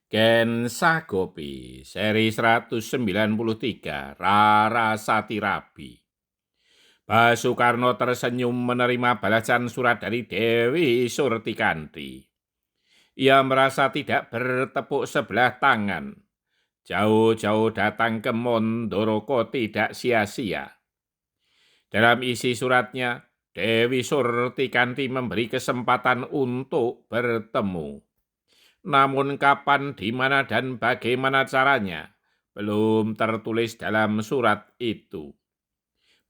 Ken Sagopi, seri 193, Rarasati Rabi. Basukarno tersenyum menerima balasan surat dari Dewi Surtikanti. Ia merasa tidak bertepuk sebelah tangan. Jauh-jauh datang ke Mondoroko tidak sia-sia. Dalam isi suratnya, Dewi Surtikanti memberi kesempatan untuk bertemu. Namun kapan, di mana, dan bagaimana caranya belum tertulis dalam surat itu.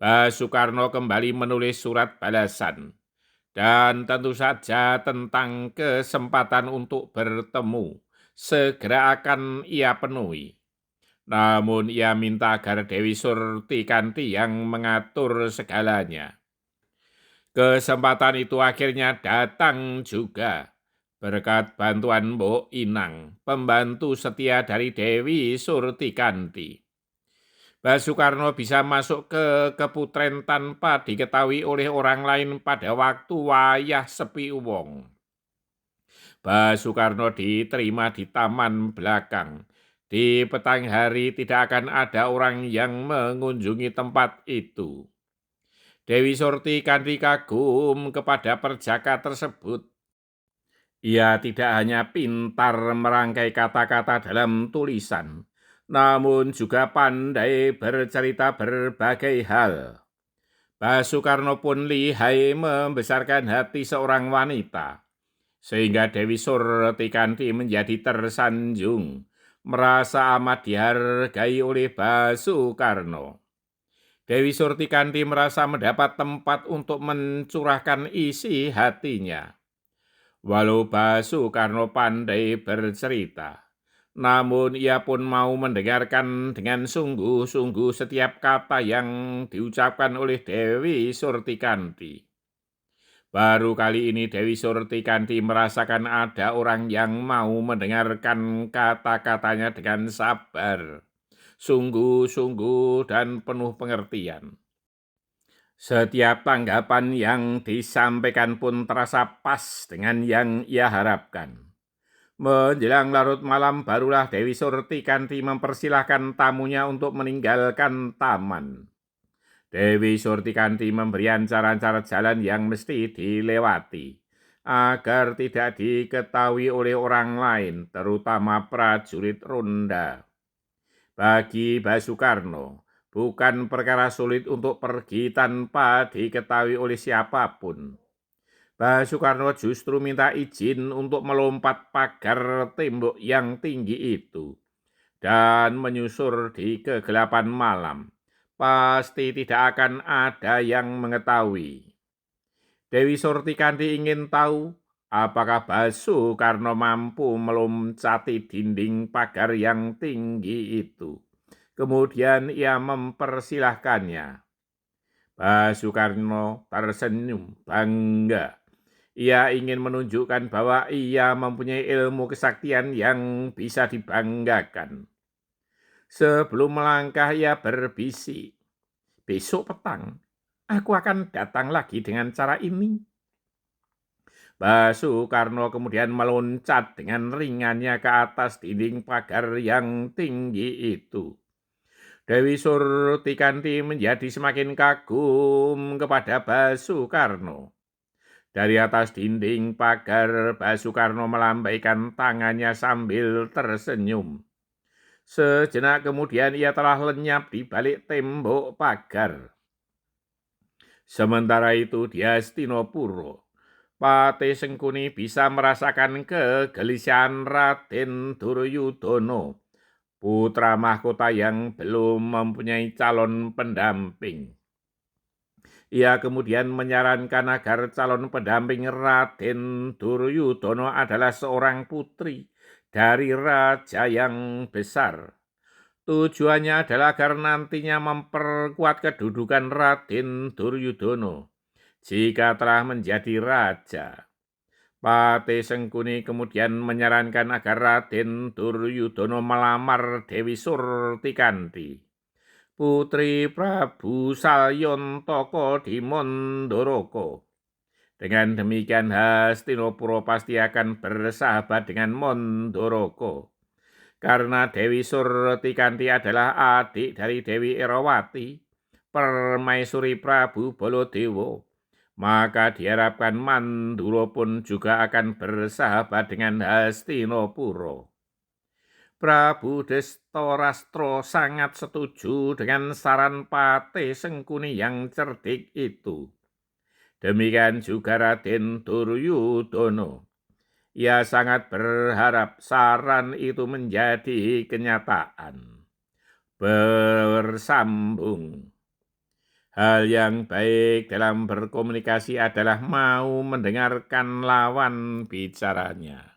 Basukarno kembali menulis surat balasan, dan tentu saja tentang kesempatan untuk bertemu segera akan ia penuhi. Namun ia minta agar Dewi Surtikanti yang mengatur segalanya. Kesempatan itu akhirnya datang juga. Berkat bantuan Mbok Inang, pembantu setia dari Dewi Surtikanti. Basukarno bisa masuk ke Keputren tanpa diketahui oleh orang lain pada waktu wayah sepi wong. Basukarno diterima di taman belakang. Di petang hari tidak akan ada orang yang mengunjungi tempat itu. Dewi Surtikanti kagum kepada perjaka tersebut. Ia tidak hanya pintar merangkai kata-kata dalam tulisan, namun juga pandai bercerita berbagai hal. Basukarno pun lihai membesarkan hati seorang wanita, sehingga Dewi Surtikanti menjadi tersanjung, merasa amat dihargai oleh Basukarno. Dewi Surtikanti merasa mendapat tempat untuk mencurahkan isi hatinya. Walau Basukarno pandai bercerita, namun ia pun mau mendengarkan dengan sungguh-sungguh setiap kata yang diucapkan oleh Dewi Surtikanti. Baru kali ini Dewi Surtikanti merasakan ada orang yang mau mendengarkan kata-katanya dengan sabar, sungguh-sungguh dan penuh pengertian. Setiap tanggapan yang disampaikan pun terasa pas dengan yang ia harapkan. Menjelang larut malam barulah Dewi Surtikanti mempersilahkan tamunya untuk meninggalkan taman. Dewi Surtikanti memberi cara-cara jalan yang mesti dilewati, agar tidak diketahui oleh orang lain, terutama prajurit ronda. Bagi Basukarno, bukan perkara sulit untuk pergi tanpa diketahui oleh siapapun. Basukarno justru minta izin untuk melompat pagar tembok yang tinggi itu dan menyusur di kegelapan malam. Pasti tidak akan ada yang mengetahui. Dewi Surtikanti ingin tahu apakah Basukarno mampu meloncati dinding pagar yang tinggi itu. Kemudian ia mempersilahkannya. Basukarno tersenyum bangga. Ia ingin menunjukkan bahwa ia mempunyai ilmu kesaktian yang bisa dibanggakan. Sebelum melangkah ia berbisik, "Besok petang, aku akan datang lagi dengan cara ini." Basukarno kemudian meloncat dengan ringannya ke atas dinding pagar yang tinggi itu. Dewi Surtikanti menjadi semakin kagum kepada Basukarno. Dari atas dinding pagar, Basukarno melambaikan tangannya sambil tersenyum. Sejenak kemudian ia telah lenyap di balik tembok pagar. Sementara itu di Hastinapura, Patih Sengkuni bisa merasakan kegelisahan Raden Duryudono, putra mahkota yang belum mempunyai calon pendamping. Ia kemudian menyarankan agar calon pendamping Raden Duryudono adalah seorang putri dari raja yang besar. Tujuannya adalah agar nantinya memperkuat kedudukan Raden Duryudono jika telah menjadi raja. Patih Sengkuni kemudian menyarankan agar Raden Duryudono melamar Dewi Surtikanti, putri Prabu Salyontaka di Mondoroko. Dengan demikian Hastinapura pasti akan bersahabat dengan Mondoroko. Karena Dewi Surtikanti adalah adik dari Dewi Erawati, permaisuri Prabu Baladewa, maka diharapkan Mandura pun juga akan bersahabat dengan Hastinapura. Prabu Destarastra sangat setuju dengan saran Patih Sengkuni yang cerdik itu. Demikian juga Raden Duryudono. Ia sangat berharap saran itu menjadi kenyataan. Bersambung. Hal yang baik dalam berkomunikasi adalah mau mendengarkan lawan bicaranya.